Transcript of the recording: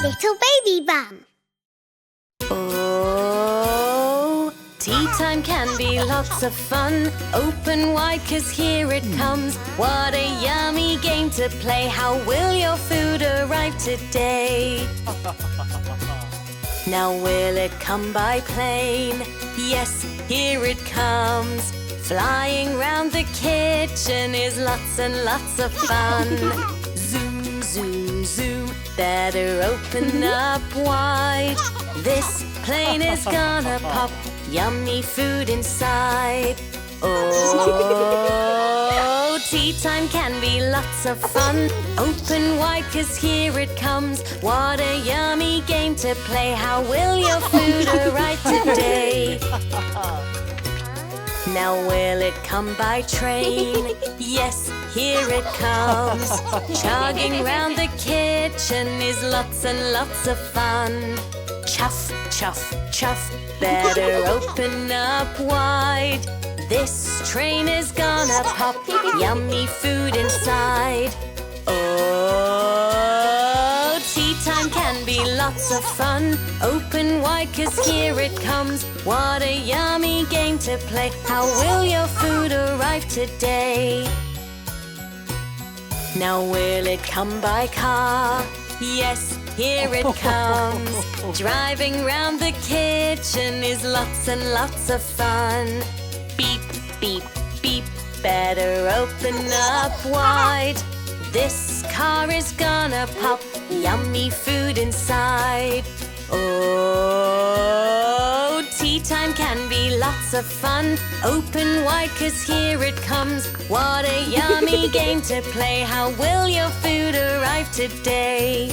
Little baby bum. Oh, tea time can be lots of fun. Open wide, 'cause here it comes. What a yummy game to play. How will your food arrive today? Now will it come by plane? Yes, here it comes. Flying round the kitchen is lots and lots of fun. Zoom, zoom, zoom, better open up wide. This plane is gonna pop yummy food inside. Oh, tea time can be lots of fun. Open wide, 'cause here it comes. What a yummy game to play. How will your food arrive today? Now will it come by train? Yes, here it comes. Chugging round the kitchen is lots and lots of fun. Chuff, chuff, chuff, better open up wide. This train is gonna pop yummy food inside. Oh, tea time can be lots of fun. Open wide, 'cause here it comes. What a yummy game to play. How will your food arrive today? Now will it come by car? Yes, here it comes. Driving round the kitchen is lots and lots of fun. Beep, beep, beep, better open up wide. This car is gonna pop yummy food inside. Oh, tea time can be lots of fun. Open wide, 'cause here it comes. What a yummy game to play. How will your food arrive today?